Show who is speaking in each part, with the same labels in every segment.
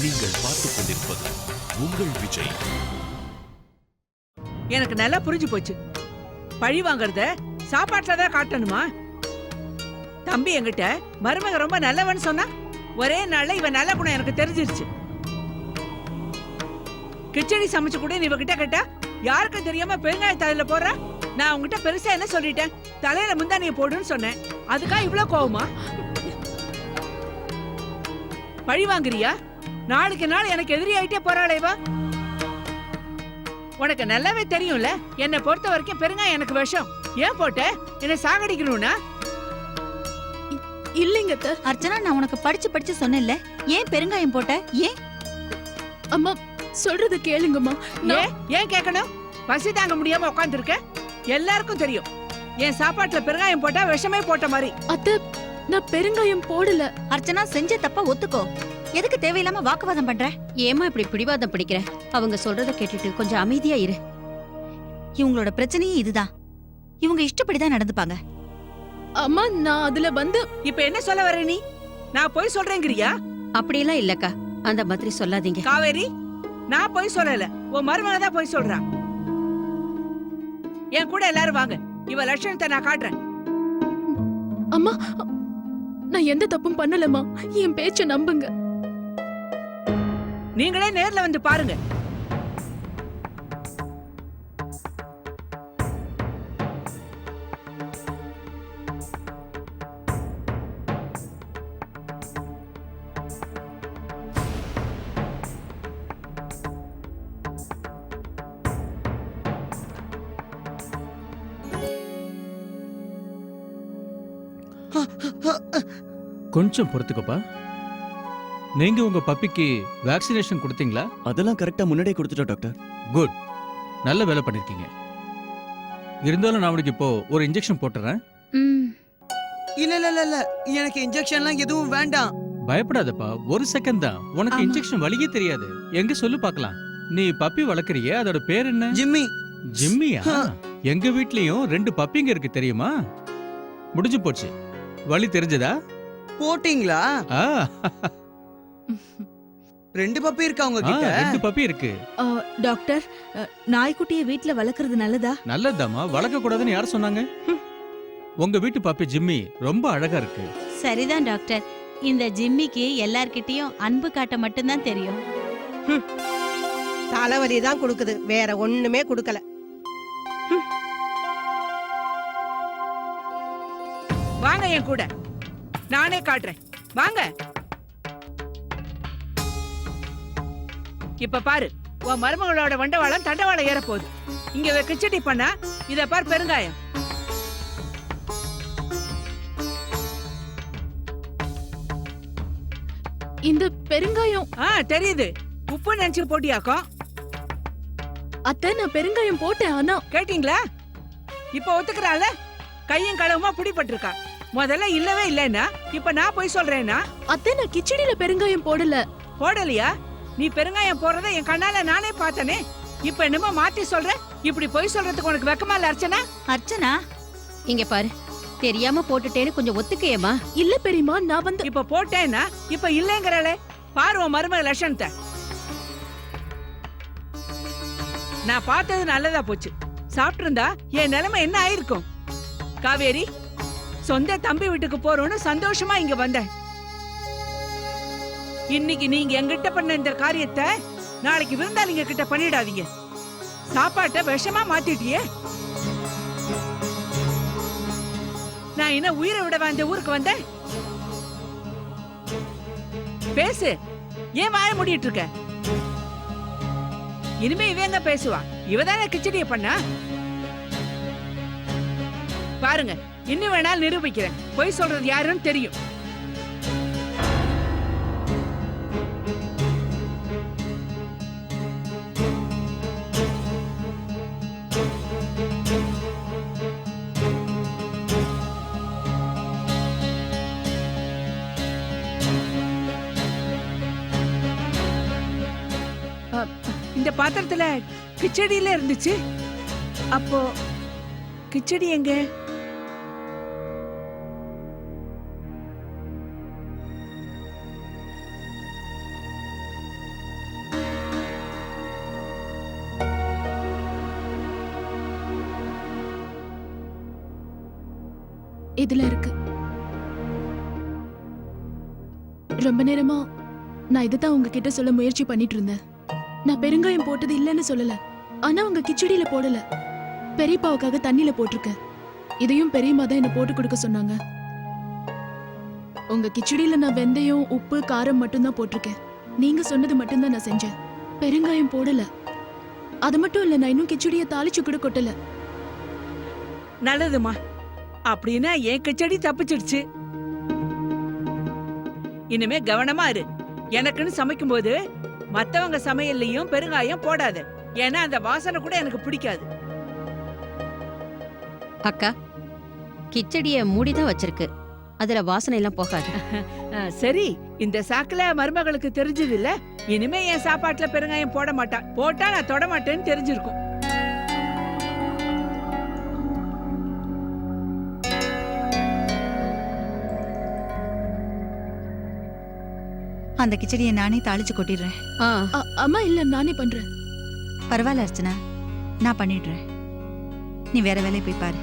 Speaker 1: நீங்கள் பார்த்துக் கொண்டிருப்பது உங்கள் விஜய்.
Speaker 2: எனக்கு நல்லா புரிஞ்சு போச்சு. பழி வாங்கறத சாப்பாட்டுல தான் காட்டணுமா? தம்பி என்கிட்ட மருமக ரொம்ப நல்லவன்னு சொன்னா ஒரே நாள்ல இவன் நல்ல குணம் எனக்கு தெரிஞ்சிருச்சு. கிச்சடி சமைச்சு கூட நீ இவகிட்ட கேட்டா யாருக்கும் தெரியாம பெருங்காய தலையில போடுற. நான் உங்ககிட்ட பெருசா என்ன சொல்லிட்டேன்? தலையில முந்தானிய போடுன்னு சொன்னேன். அதுக்கா இவ்வளவு கோவமா? பழி வாங்குறியா? நாளுக்கு நாள் எனக்கு எதிரி ஆயிட்டே போறாளேவா. உனக்கு நல்லாவே தெரியும்ல, என்னை பொறுத்த வரைக்கும் பெருங்காயம் எனக்கு விஷம். ஏன் போட்ட? என்ன சாகடிக்கணும்னா?
Speaker 3: இல்லைங்க
Speaker 4: அர்ச்சனா, நான் உனக்கு படிச்சு படிச்சு சொன்னேன்ல, ஏன் பெருங்காயம் போட்ட? ஏன்?
Speaker 3: அம்மா சொல்றது கேளுங்கம்மா.
Speaker 2: ஏன் கேட்கணும்? பசி தாங்க முடியாம உட்கார்ந்துருக்க. எல்லாருக்கும் தெரியும் என் சாப்பாட்டுல பெருங்காயம் போட்டா விஷமே போட்ட மாதிரி.
Speaker 3: அத்தை, நான் பெருங்காயம் போடல.
Speaker 4: அர்ச்சனா, செஞ்ச தப்பா ஒத்துக்கோ. எதுக்கு தேவையில்லாம வாக்குவாதம் பண்ற?
Speaker 5: ஏமா இப்படி பிடிவாதம் பிடிக்கிற? அவங்க சொல்றத கேட்டுட்டு கொஞ்சம் அமைதியா இரு.
Speaker 4: இவங்களோட பிரச்சனையே இதுதான். இவங்க இஷ்டப்படிதான் நடந்துப்பாங்க.
Speaker 3: அம்மா, நான் அதுல வந்து
Speaker 2: இப்ப என்ன சொல்ல வர நீ? நான் போய் சொல்றேங்கிறியா?
Speaker 5: அப்படியெல்லாம் இல்லக்கா, அந்த மாதிரி சொல்லாதீங்க.
Speaker 2: காவேரி, நான் போய் சொல்லல, உன் மருமக தான் போய் சொல்றான். என் கூட எல்லாரும் வாங்க, இவ லட்சணத்தை நான் காட்டுறேன்.
Speaker 3: அம்மா, நான் எந்த தப்பும் பண்ணலம்மா. என் பேச்ச நம்புங்க.
Speaker 2: நீங்களே நேர்ல வந்து பாருங்க.
Speaker 6: கொஞ்சம் பொறுத்துக்கப்பா. நீங்க உங்க பப்பிக்கு வேக்சினேஷன் கொடுத்தீங்களா?
Speaker 7: அதெல்லாம் கரெக்டா முன்னாடியே கொடுத்துட்டோம் டாக்டர்.
Speaker 6: குட், நல்ல வேலை பண்ணிருக்கீங்க. இருந்தாலும் நான் அவனுக்கு இப்போ ஒரு இன்ஜெக்ஷன் போட்டுறேன்.
Speaker 8: இல்ல இல்ல இல்ல இல்ல, எனக்கு இன்ஜெக்ஷன்லாம் எதுவும் வேண்டாம்.
Speaker 6: பயப்படாதப்பா, ஒரு செகண்ட் தான். உனக்கு இன்ஜெக்ஷன் வலியே தெரியாது. எங்க சொல்லு பார்க்கலாம். நீ பப்பி வளர்க்கறியே, அதோட பேர் என்ன?
Speaker 8: ஜிம்மி.
Speaker 6: ஜிம்மியா? எங்க வீட்லயும் 2 பப்பிங்க இருக்கு, தெரியுமா? முடிஞ்சு போச்சு. வலி தெரிஞ்சதா?
Speaker 8: போட்டீங்களா? 2 பப்பி இருக்கா உங்ககிட்ட?
Speaker 6: 2 பப்பி இருக்கு.
Speaker 3: டாக்டர், நாய்க்குட்டியை வீட்ல வளர்க்கறது நல்லதா?
Speaker 6: நல்லதாமா, வளர்க்க கூடாதுன்னு யார் சொன்னாங்க? உங்க வீட்டு பப்பி ஜிம்மி ரொம்ப அழகா இருக்கு.
Speaker 4: சரிதான் டாக்டர். இந்த ஜிம்மிக்கு எல்லார்கிட்டயும் அன்பு காட்ட மட்டும்தான் தெரியும்.
Speaker 9: தலைவலி தான் கொடுக்குது, வேற ஒண்ணுமே கொடுக்கல.
Speaker 2: வாங்க என் கூட, நானே காட்டுறேன். வாங்க. இப்ப பாரு, உன் மருமகளோட வண்டவாளம் தண்டவாளம் ஏற போகுது. இங்க கிச்சடி பண்ணா இத பார், பெருங்காயம்.
Speaker 3: இந்த பெருங்காயம்
Speaker 2: தெரியுது. உப்பு நினைச்சு போட்டியாக்கும்.
Speaker 3: அத்தை, நான் பெருங்காயம் போட்டேன். ஆனா
Speaker 2: கேட்டீங்களா? இப்ப ஒத்துக்கிறாள். கையும் களவுமா பிடிபட்டிருக்கா. முதல்ல இல்லவே இல்லைன்னா இப்ப நான் போய் சொல்றேன்னா?
Speaker 3: அத்தை, நான் கிச்சடியில பெருங்காயம் போடல.
Speaker 2: போடலையா? நீ பெருங்காயம் போறத என் கண்ணால நானே பார்த்தனே. இப்ப என்னமோ மாத்தி சொல்ற. இப்படி போய் சொல்றதுக்கு உனக்கு வெக்கமா இல்ல அர்ச்சனா?
Speaker 4: அர்ச்சனா,
Speaker 5: இங்க பாரு, தெரியாம போட்டுட்டேன்னு கொஞ்சம் ஒத்துக்கையம்மா.
Speaker 3: இல்ல பெரியமா, நான் வந்து
Speaker 2: இப்ப போட்டேன்னா இப்ப இல்லங்கறலே. பாரு உன் மருமக லட்சணத்தை. நான் பார்த்தது நல்லதா போச்சு. சாப்பிட்டு இருந்தா என் நிலைமை என்ன ஆயிருக்கும்? காவேரி, சொந்த தம்பி வீட்டுக்கு போறோம்னு சந்தோஷமா இங்க வந்தேன். இன்னைக்கு நீங்க எங்கிட்ட பண்ண இந்த காரியத்தை நாளைக்கு விருந்தாளிங்க கிட்ட பண்ணிடாதீங்க. சாப்பாட்டை விஷமா மாத்திட்டியே. நான் என்ன உயிரை விட இந்த ஊருக்கு வந்தேன்? பேசு. ஏன் வாய மூடிட்டு இருக்க? இனிமே இவங்க பேசுவா. இவதானே கிச்சடிய பண்ணா? பாருங்க, இன்னும் வேணாலும் நிரூபிக்கிறேன். பொய் சொல்றது யாருன்னு தெரியும். இந்த பாத்திரத்துல கிச்சடியில இருந்துச்சு. அப்போ கிச்சடி எங்க?
Speaker 3: இதுல இருக்கு. ரொம்ப நேரமா நான் இதுதான் உங்ககிட்ட சொல்ல முயற்சி பண்ணிட்டு இருந்தேன். நான் பெருங்காயம் போட்டது இல்லைன்னு சொல்லல, ஆனா உங்க கிச்சடியில போடல. பெரியப்பாவுக்காக தண்ணியில போட்டிருக்கேன். இதையும் பெரியம்மா தான் என்ன போட்டு கொடுக்க சொன்னாங்க. உங்க கிச்சடியில நான் வெந்தயம், உப்பு, காரம் மட்டும்தான் போட்டிருக்கேன். நீங்க சொன்னது மட்டும்தான் நான் செஞ்சேன். பெருங்காயம் போடல. அது மட்டும் இல்ல, நான் இன்னும் கிச்சடியை தாளிச்சு கூட கொட்டல.
Speaker 2: நல்லதுமா. அப்படின்னா என் கிச்சடி தப்பிச்சிடுச்சு. இனிமே கவனமா இரு. எனக்குன்னு சமைக்கும்போது மத்தவங்க சமையல்லையும் பெருங்காயம் போடாத. ஏன்னா அந்த வாசனை கூட எனக்கு பிடிக்காது.
Speaker 5: அக்கா, கிச்சடிய மூடிதான் வச்சிருக்கு, அதுல வாசனை எல்லாம் போகாது.
Speaker 2: சரி, இந்த சாக்குல மருமகளுக்கு தெரிஞ்சது இல்ல. இனிமே என் சாப்பாட்டுல பெருங்காயம் போட மாட்டா. போட்டா நான் தொட மாட்டேன்னு தெரிஞ்சிருக்கும்.
Speaker 10: அந்த கிச்சடியை நானே தாளிச்சு கொட்டிடுறேன்.
Speaker 3: அம்மா இல்ல, நானே பண்றேன்.
Speaker 10: பரவாயில்ல அர்ச்சனா, நான் பண்ணிடுறேன். நீ வேற வேலையை போய் பாரு.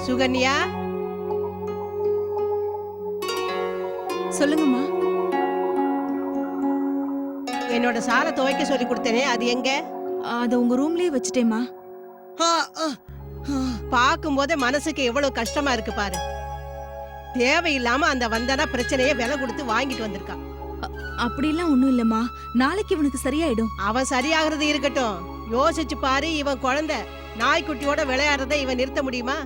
Speaker 9: சுகன்யா,
Speaker 10: சொல்லுங்கம்மா.
Speaker 9: என்னோட சாரை துவைக்க சொல்லி கொடுத்தேனே, அது எங்க?
Speaker 10: அதை உங்க ரூம்லயே வச்சுட்டேம்மா.
Speaker 9: பார்க்கும் போதே மனசுக்கு எவ்வளவு கஷ்டமா இருக்கு பாரு. தேவையில்லாம அந்த வந்தனா பிரச்சனையை விலை கொடுத்து வாங்கிட்டு வந்திருக்கா.
Speaker 10: அப்படிலாம் ஒண்ணும் இல்லம்மா, நாளைக்கு இவனுக்கு சரியாயிடும்.
Speaker 9: அவன் சரியாகிறது இருக்கட்டும், யோசிச்சு பாரு. இவன் குழந்தை நாய்க்குட்டியோட விளையாடுறதை இவன் நிறுத்த முடியுமா?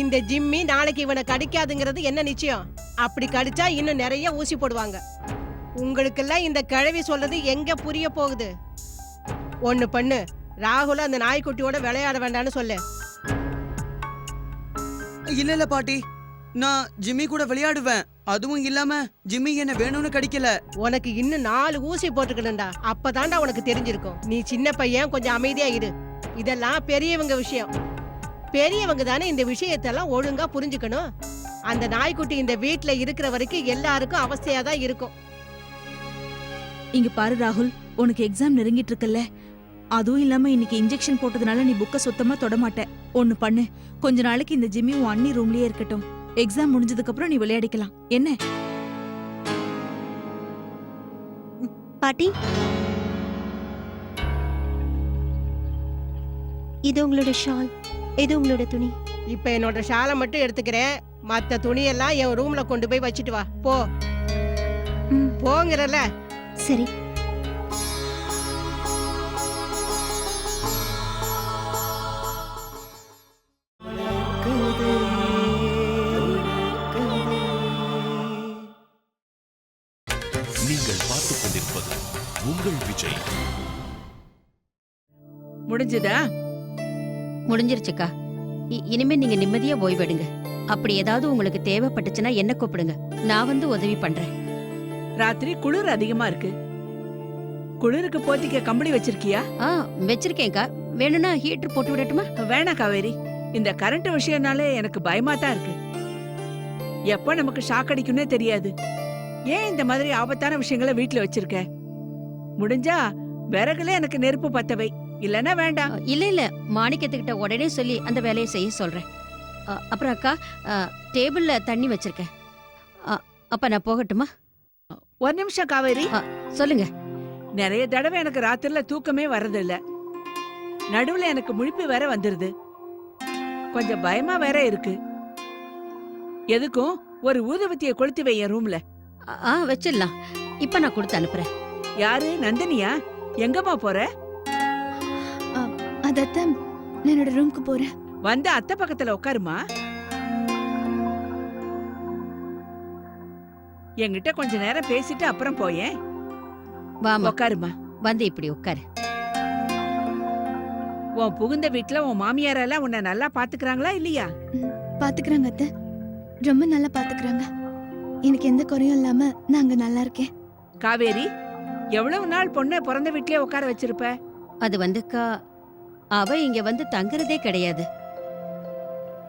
Speaker 9: இந்த ஜிம்மி நாளைக்கு இவனை கடிக்காதுங்கிறது என்ன நிச்சயம்? அப்படி கடிச்சா இன்னும் நிறைய ஊசி போடுவாங்க. உங்களுக்கெல்லாம் இந்த கிழவி சொல்றது எங்க புரிய போகுது? ஒண்ணு பண்ணு, ராகுல அந்த நாய்க்குட்டியோட விளையாட வேண்டாம்னு சொல்லு.
Speaker 8: இல்ல இல்ல பாட்டி, நான் ஜிம்மி கூட விளையாடுவேன். அதுவும் இல்லாம ஜிம்மி என்ன வேணும்னு கடிக்கல.
Speaker 9: உனக்கு இன்னும் 4 ஊசி போட்டுக்கணும்டா, அப்பதான்டா உனக்கு தெரிஞ்சிருக்கும். நீ சின்ன பையன், கொஞ்சம் அமைதியா இரு. இதெல்லாம் பெரியவங்க விஷயம். பெரியவங்க தானே இந்த விஷயத்தெல்லாம் ஒழுங்கா புரிஞ்சுக்கணும். அந்த நாய்க்குட்டி இந்த வீட்ல இருக்கிற வரைக்கும் எல்லாருக்கும் அவஸ்தையா தான் இருக்கும்.
Speaker 10: இங்க பாரு ராகுல், உனக்கு எக்ஸாம் நெருங்கிட்டு இருக்குல்ல, அதுவும் இல்லாம இன்னைக்கு இன்ஜெக்ஷன் போட்டதுனால நீ புக்க சுத்தமா தொட மாட்ட. ஒண்ணு பண்ணு, கொஞ்ச நாளைக்கு இந்த ஜிம்மி உன் அண்ணி ரூம்லயே இருக்கட்டும். எக்ஸாம் முடிஞ்சதுக்கு அப்புறம் நீ விளையாடிக்கலாம். என்ன
Speaker 5: பாட்டி, இது உங்களோட ஷால், இது உங்களோட துணி.
Speaker 9: இப்ப என்னோட ஷாலை மட்டும் எடுத்துக்கிறேன், மத்த துணியெல்லாம் என் ரூம்ல கொண்டு போய் வச்சுட்டு வா. போ போங்கறல.
Speaker 5: சரி.
Speaker 1: நீங்கள் பார்த்துக் கொண்டிருப்பது உங்கள் விஜய்.
Speaker 2: முடிஞ்சதா?
Speaker 5: முடிஞ்சிருச்சுக்கா. இனிமே நீங்க நிம்மதியா ஓய்வெடுங்க. அப்படி ஏதாவது உங்களுக்கு தேவைப்பட்டுச்சுன்னா என்ன கூப்பிடுங்க, நான் வந்து உதவி பண்றேன்.
Speaker 2: ராத்திரி குளிர் அதிகமா இருக்கு. குளிருக்கு போத்திக்க கம்பளி வச்சிருக்கியா?
Speaker 5: வச்சிருக்கேன்க்கா, வேணும்னா ஹீட்டர் போட்டு விடட்டுமா?
Speaker 2: வேணாம் காவேரி, இந்த கரண்ட் விஷயம்னாலே எனக்கு பயமா தான் இருக்கு. எப்ப நமக்கு ஷாக் அடிக்கும்னே தெரியாது. ஏன் இந்த மாதிரி ஆபத்தான விஷயங்களை வீட்டுல வச்சிருக்க? முடிஞ்சா விறகுல எனக்கு நெருப்பு பத்தவை, இல்லன்னா வேண்டாம்.
Speaker 5: இல்ல மாணிக்கத்துக்கிட்ட உடனே சொல்லி அந்த வேலையை செய்ய சொல்றேன். அப்புறம் அக்கா, டேபிள்ல தண்ணி வச்சிருக்கேன். அப்ப நான் போகட்டுமா?
Speaker 2: ஒரு நிமிஷம் காவேரி.
Speaker 5: சொல்லுங்க.
Speaker 2: நிறைய தடவை எனக்கு ராத்திரில தூக்கமே வர்றதில்ல. நடுவுல எனக்கு முழிப்பு வேற வந்துருது. கொஞ்சம் பயமா வேற இருக்கு. எதுக்கும் ஒரு ஊதுவத்தியை கொளுத்தி வை என் ரூம்ல.
Speaker 5: வச்சிடலாம். இப்ப நான் கொடுத்து அனுப்புறேன்.
Speaker 2: யாரு? நந்தினியா? எங்கம்மா போற?
Speaker 3: அதத்தான் நான் என்னோட ரூமுக்கு போறேன்.
Speaker 2: வந்து அத்தை பக்கத்துல உட்காருமா. என்கிட்ட கொஞ்ச நேரம் பேசிட்டு அப்புறம் போயேன்.
Speaker 5: வாமா,
Speaker 2: உட்காருமா.
Speaker 5: வந்து இப்படி உட்காரு.
Speaker 2: உன் புகுந்த வீட்டுல உன் மாமியாரெல்லாம் உன்னை நல்லா பாத்துக்கிறாங்களா இல்லையா?
Speaker 3: பாத்துக்கிறாங்க அத்தை, ரொம்ப நல்லா பாத்துக்கிறாங்க. எனக்கு எந்த குறையும் இல்லாம நான் அங்க நல்லா இருக்கேன்.
Speaker 2: காவேரி, எவ்வளவு நாள் பொண்ணை பிறந்த வீட்லயே உட்கார வச்சிருப்ப?
Speaker 5: அது வந்துக்கா, அவ இங்க வந்து தங்குறதே கிடையாது.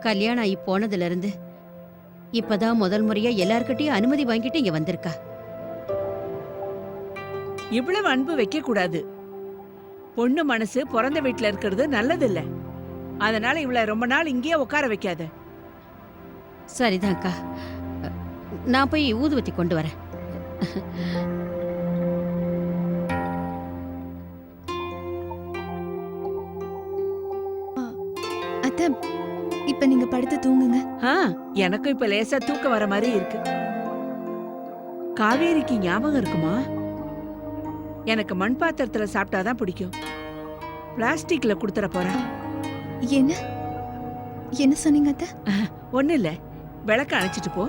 Speaker 5: கல்யாணம் ஆகி போனதுல இருந்து இப்பதான் முதல் முறையா எல்லார்கிட்டயும் அனுமதி வாங்கிட்டு இங்க வந்திருக்கா.
Speaker 2: இவ்வளவு அன்பு வைக்க கூடாது. பொண்ணு மனசு பிறந்த வீட்டுல இருக்கிறது நல்லது இல்ல. அதனால இவள ரொம்ப நாள் இங்கேயே உட்கார வைக்காத.
Speaker 5: சரிதான்க்கா. நான் போய் ஊதுவத்தி கொண்டு வரேன்.
Speaker 3: அத்தை, இப்ப நீங்க படுத்து தூங்குங்க.
Speaker 2: எனக்கும் இப்ப லேசா தூக்கம் வர மாதிரி இருக்கு. காவேரிக்கு ஞாபகம் இருக்குமா? எனக்கு மண் பாத்திரத்துல சாப்பிட்டாதான் பிடிக்கும். பிளாஸ்டிக்ல குடுத்துற போறேன்.
Speaker 3: என்ன என்ன சொன்னீங்க அத்தை?
Speaker 2: ஒண்ணு இல்ல, விளக்க அணைச்சிட்டு போ.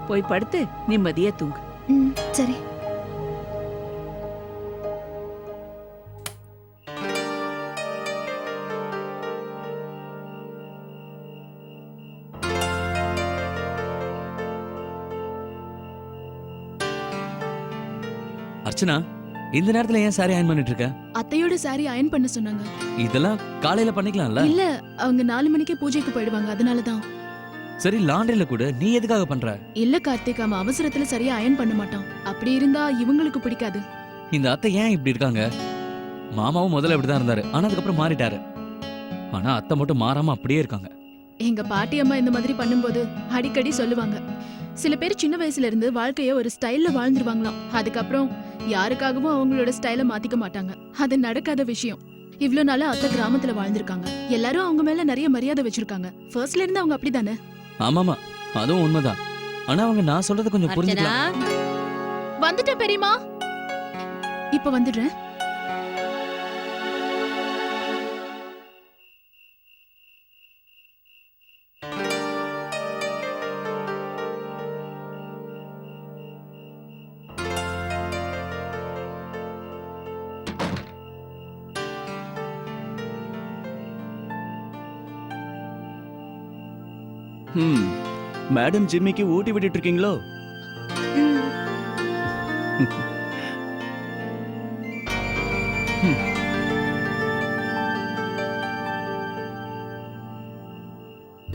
Speaker 2: போய் படுத்து நிம்மதியா தூங்கு.
Speaker 3: சரி.
Speaker 7: அர்ச்சனா, இந்த நேரத்துல ஏன் சாரி அயன் பண்ணிட்டு இருக்க?
Speaker 3: அத்தையோட சாரி அயன் பண்ண சொன்னாங்க.
Speaker 7: இதெல்லாம் காலையில பண்ணிக்கலாம்ல?
Speaker 3: இல்ல, அவங்க 4 மணிக்கே பூஜைக்கு போயிடுவாங்க, அதனாலதான்.
Speaker 7: சரி, லாண்டரியில கூட நீ எதுக்காக பண்ற?
Speaker 3: இல்ல கார்த்திக், அவன் அவசரத்துல சரியா அயன் பண்ண மாட்டான். அப்படி இருந்தா இவங்களுக்கு பிடிக்காது.
Speaker 7: இந்த அத்தை ஏன் இப்படி இருக்காங்க? மாமாவும் முதல்ல இப்படிதான் இருந்தாரு, ஆனா அதுக்கப்புறம் மாறிட்டாரு. ஆனா அத்தை மட்டும் மாறாம அப்படியே இருக்காங்க.
Speaker 3: எங்க பாட்டி அம்மா இந்த மாதிரி பண்ணும்போது அடிக்கடி சொல்லுவாங்க, சில பேர் சின்ன வயசுல இருந்து வாழ்க்கைய ஒரு ஸ்டைல்ல வாழ்ந்துருவாங்களாம். அதுக்கப்புறம் யாருக்காகவும் அவங்களோட ஸ்டைல மாத்திக்க மாட்டாங்க. அது நடக்காத விஷயம். இவ்ளோ நாளா அத்தை கிராமத்துல வாழ்ந்திருக்காங்க. எல்லாரும் அவங்க மேல நிறைய மரியாதை வச்சிருக்காங்க. ஃபர்ஸ்ட்ல இருந்து அவங்க அப்படிதானே?
Speaker 7: ஆமாமா, அதுவும் உண்மைதான். ஆனா அவங்க நான் சொல்றத கொஞ்சம் புரிஞ்சுக்கலாம்.
Speaker 3: வந்துட்டேன் பெரியமா, இப்ப வந்துடுறேன்.
Speaker 7: மேடம் ஜிம்மிக்கு ஊட்டி விட்டுட்டு இருக்கீங்களோ?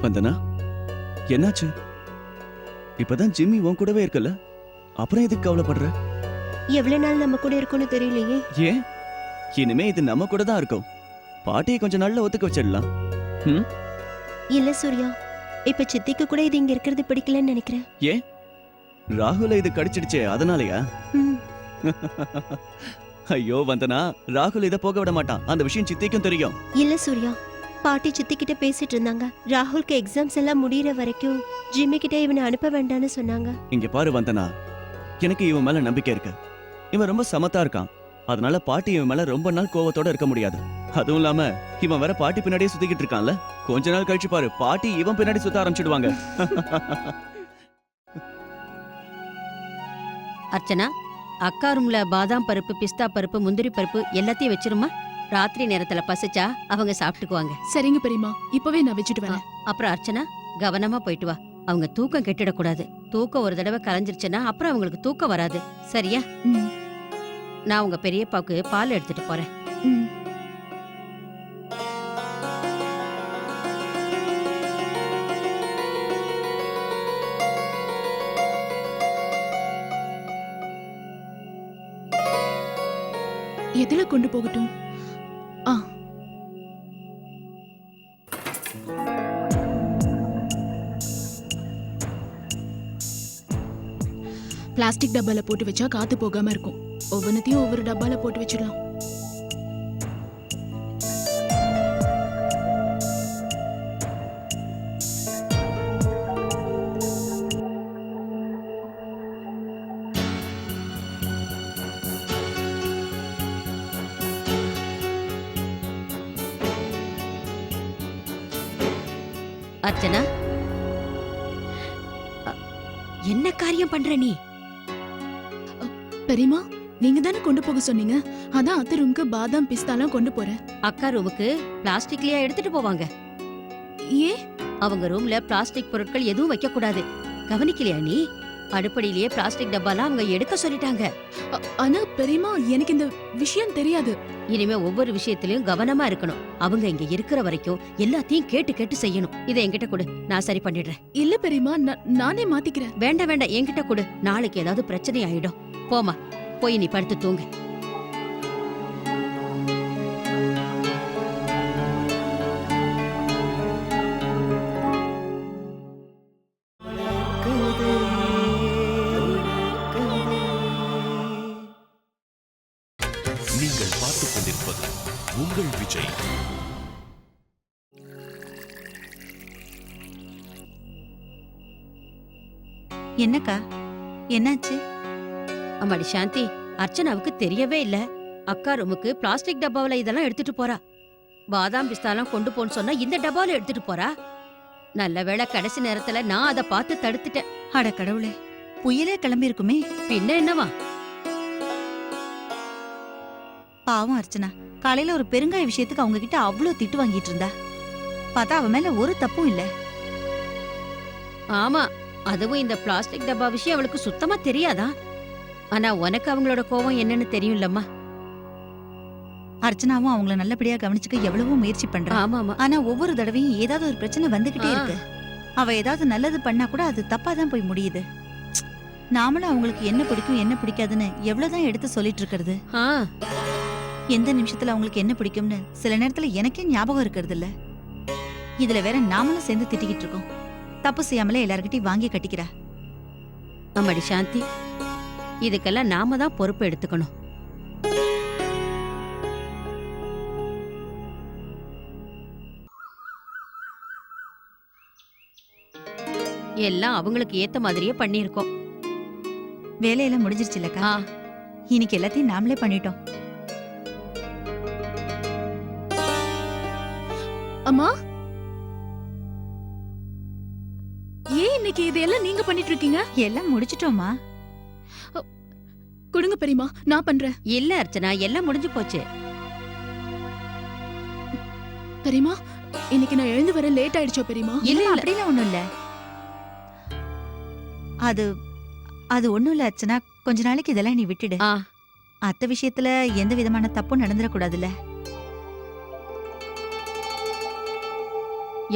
Speaker 7: வந்தனா, என்னாச்சு? இப்பதான் ஜிம்மி உன் கூடவே இருக்கல, அப்புறம் எதுக்கு கவலைப்படுற?
Speaker 5: எவ்வளவு நாள் நம்ம கூட இருக்கும்னு தெரியலையே.
Speaker 7: ஏன்? இனிமே இது நம்ம கூட தான் இருக்கும். பாட்டியை கொஞ்ச நாள்ல ஒத்துக்க வச்சிடலாம்.
Speaker 5: இல்ல சூர்யா, இப்ப சித்திக்கு கூட இது இங்க இருக்கிறது பிடிக்கலன்னு நினைக்கிறேன்.
Speaker 7: ஏன்? ராகுல இது கடிச்சிடுச்சே, அதனாலயா? ஐயோ வந்தனா, ராகுல் இத போக விட மாட்டான். அந்த விஷயம் சித்திக்கும் தெரியும்.
Speaker 5: இல்ல சூர்யா, பாட்டி சித்தி கிட்ட பேசிட்டு இருந்தாங்க. ராகுலுக்கு எக்ஸாம்ஸ் எல்லாம் முடியற வரைக்கும் ஜிம்மி கிட்ட இவனை அனுப்ப வேண்டாம்னு சொன்னாங்க.
Speaker 7: இங்க பாரு வந்தனா, எனக்கு இவன் மேல நம்பிக்கை இருக்கு. இவன் ரொம்ப சமத்தா இருக்கான். அதனால பாட்டி இவன் மேல ரொம்ப நாள் கோவத்தோட இருக்க முடியாது. அதுவும் இல்லாம இவன் வேற பாட்டி பின்னாடியே சுத்திக்கிட்டு இருக்கான்ல. கொஞ்ச நாள் கழிச்சு பாரு, பாட்டி இவன் பின்னாடி சுத்த ஆரம்பிச்சிடுவாங்க.
Speaker 5: அர்ச்சனா, அக்கா ரூம்ல பாதாம் பருப்பு, பிஸ்தா பருப்பு, முந்திரி பருப்பு எல்லாத்தையும் வச்சிருமா. ராத்திரி நேரத்துல பசிச்சா அவங்க சாப்பிட்டுக்குவாங்க.
Speaker 3: சரிங்க பெரியமா, இப்பவே நான் வச்சுட்டு வரேன்.
Speaker 5: அப்புறம் அர்ச்சனா, கவனமா போயிட்டு வா. அவங்க தூக்கம் கெட்டுடக்கூடாது. தூக்கம் ஒரு தடவை கலைஞ்சிருச்சுன்னா அப்புறம் அவங்களுக்கு தூக்கம் வராது. சரியா? நான் உங்க பெரியப்பாவுக்கு பால் எடுத்துட்டு போறேன்.
Speaker 3: எதுல கொண்டு போகட்டும்? பிளாஸ்டிக் டப்பால போட்டு வச்சா காத்து போகாம இருக்கும். ஒவ்வொன்றையும் ஒவ்வொரு டப்பால போட்டு வச்சிடலாம்.
Speaker 5: அர்ச்சனா, என்ன காரியம் பண்ற நீ?
Speaker 3: பெரியமா, நீங்க தானே கொண்டு போக சொன்னீங்க. அதான் அத்தை ரூமுக்கு பாதாம் பிஸ்தாலாம் கொண்டு போறேன்.
Speaker 5: அக்கா ரூமுக்கு பிளாஸ்டிக்லயா எடுத்துட்டு போவாங்க?
Speaker 3: ஏ,
Speaker 5: அவங்க ரூம்ல பிளாஸ்டிக் பொருட்கள் எதுவும் வைக்க கூடாது. கவனிக்கலையா நீ? அடுப்படியிலேயே பிளாஸ்டிக் டப்பாலாம் அவங்க எடுக்க சொல்லிட்டாங்க.
Speaker 3: ஆனா பெரியமா, எனக்கு இந்த விஷயம் தெரியாது.
Speaker 5: இனிமே ஒவ்வொரு விஷயத்திலயும் கவனமா இருக்கணும். அவங்க இங்க இருக்கிற வரைக்கும் எல்லாத்தையும் கேட்டு கேட்டு செய்யணும். இதை என்கிட்ட கொடு, நான் சரி பண்ணிடுறேன்.
Speaker 3: இல்ல பெரியமா, நானே மாத்திக்கிறேன்.
Speaker 5: வேண்டாம் வேண்டாம், என்கிட்ட கொடு. நாளைக்கு ஏதாவது பிரச்சனை ஆயிடும். போமா, போய் நீ படுத்து தூங்கு.
Speaker 10: என்னக்கா என்னாச்சு?
Speaker 5: அம்மாடி சாந்தி, அர்ச்சனாவுக்கு தெரியவே இல்ல. அக்கா ரூமுக்கு பிளாஸ்டிக் டப்பாவுல இதெல்லாம் எடுத்துட்டு போறா. பாதாம் பிஸ்தாலாம் கொண்டு போன்னு சொன்னா இந்த டப்பால எடுத்துட்டு போறா. நல்ல வேளை கடைசி நேரத்துல நான் அதை பார்த்து தடுத்துட்டேன்.
Speaker 10: அட கடவுளே, புயலே கிளம்பி இருக்குமே.
Speaker 5: பின்ன என்னவா?
Speaker 10: பாவம் அர்ச்சனா, காலையில ஒரு பெருங்காய விஷயத்துக்கு அவங்க கிட்ட அவ்ளோ திட்டு வாங்கிட்டு இருந்தா. பார்த்தா அவ மேல ஒரு தப்பும் இல்ல.
Speaker 5: ஆமா, அதுவும் இந்த பிளாஸ்டிக் டப்பா விஷயம் அவளுக்கு சுத்தமா தெரியாதா? ஆனா உனக்கு அவங்களோட கோவம் என்னன்னு தெரியும்லம்மா.
Speaker 10: அர்ச்சனாவும் அவங்கள நல்லபடியா கவனிச்சுக்க எவ்வளவோ முயற்சி பண்றா.
Speaker 5: ஆமாமா.
Speaker 10: ஆனா ஒவ்வொரு தடவையும் ஏதாவது ஒரு பிரச்சனை வந்துகிட்டே இருக்கு. அவ ஏதாவது நல்லது பண்ணா கூட அது தப்பா தான் போய் முடியுது. நாமளும் அவங்களுக்கு என்ன பிடிக்கும் என்ன பிடிக்காதுன்னு எவ்வளவுதான் எடுத்து சொல்லிட்டு இருக்கிறது.
Speaker 5: ஆ,
Speaker 10: எந்த நிமிஷத்துல அவங்களுக்கு என்ன பிடிக்கும்னு சில நேரத்துல எனக்கே ஞாபகம் இருக்கிறது இல்ல. இதுல வேற நாமளும் சேர்ந்து திட்டிக்கிட்டு இருக்கோம். தப்பு செய்யாமலே எல்லார்கிட்டயும் வாங்கி கட்டிக்கிறா.
Speaker 5: அம்மாடி சாந்தி, இதுக்கெல்லாம் நாம தான் பொறுப்பு எடுத்துக்கணும். எல்லாம் அவங்களுக்கு ஏத்த மாதிரியே பண்ணிருக்கோம்.
Speaker 10: வேலையெல்லாம் முடிஞ்சிருச்சுல்லக்கா.
Speaker 5: ஆ,
Speaker 10: இன்னைக்கு எல்லாத்தையும் நாமளே பண்ணிட்டோம்.
Speaker 3: அம்மா, ஏன் இன்னைக்கு இதெல்லாம் நீங்க பண்ணிட்டு இருக்கீங்க?
Speaker 10: எல்லாம் முடிச்சிட்டோமா?
Speaker 3: கொடுங்க பெரியமா, நான் பண்றேன்.
Speaker 5: இல்ல அர்ச்சனா, எல்லாம் முடிஞ்சு போச்சு.
Speaker 3: பெரியமா, இன்னைக்கு நான் எழுந்து வர லேட் ஆயிடுச்சோ பெரியமா?
Speaker 5: இல்ல
Speaker 10: இல்ல
Speaker 5: இல்ல.
Speaker 10: அப்படிலாம் ஒண்ணும் இல்ல. அது அது ஒண்ணும் இல்ல அர்ச்சனா, கொஞ்ச நாளைக்கு இதெல்லாம் நீ விட்டுடு.
Speaker 5: ஆ,
Speaker 10: அத்த விஷயத்துல எந்த விதமான தப்பும் நடந்துடக்கூடாதுல்ல.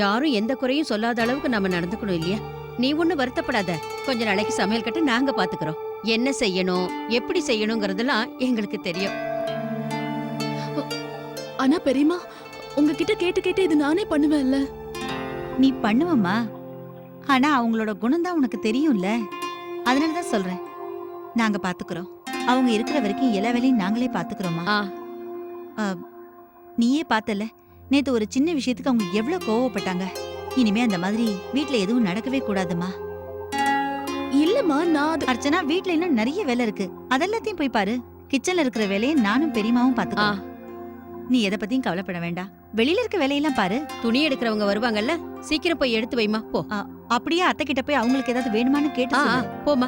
Speaker 5: யாரும் எந்த குறையும் சொல்லாத அளவுக்கு நாம நடந்துக்கணும் இல்லையா? நீ ஒண்ணு வருத்தப்படாத. கொஞ்ச நாளைக்கு சமையல் கட்டு நாங்க பாத்துக்கிறோம். என்ன செய்யணும், எப்படி செய்யணுங்கிறதெல்லாம் எங்களுக்கு தெரியும்.
Speaker 3: ஆனா பெரியமா, உங்ககிட்ட கேட்டு கேட்டு இது நானே பண்ணுவேன்ல.
Speaker 10: நீ பண்ணுவம்மா, ஆனா அவங்களோட குணம் தான் உனக்கு தெரியும்ல. அதனாலதான் சொல்றேன், நாங்க பாத்துக்கிறோம். அவங்க இருக்கிற வரைக்கும் எல்லா வேலையும் நாங்களே பாத்துக்கிறோமா.
Speaker 5: ஆ,
Speaker 10: நீயே பார்த்தல, நேத்து ஒரு சின்ன விஷயத்துக்கு அவங்க எவ்வளவு கோவப்பட்டாங்க. இனிமே அந்த மாதிரி வீட்ல எதுவும் நடக்கவே கூடாதுமா.
Speaker 3: இல்லம்மா, நான் அது
Speaker 10: அர்ச்சனா, வீட்ல இன்னும் நிறைய வேலை இருக்கு. அதெல்லாத்தையும் போய் பாரு. கிச்சன்ல இருக்கிற வேலையை நானும் பெரியமாவும் பாத்துக்கிறோம். நீ எதை பத்தியும் கவலைப்பட வேண்டாம். வெளியில இருக்க வேலையெல்லாம் பாரு.
Speaker 5: துணி எடுக்கிறவங்க வருவாங்கல்ல, சீக்கிரம் போய் எடுத்து வைமா போ.
Speaker 10: அப்படியே அத்தை கிட்ட போய் அவங்களுக்கு ஏதாவது வேணுமான்னு கேட்டு
Speaker 5: ஆ,
Speaker 10: சொல்லு.
Speaker 5: போமா.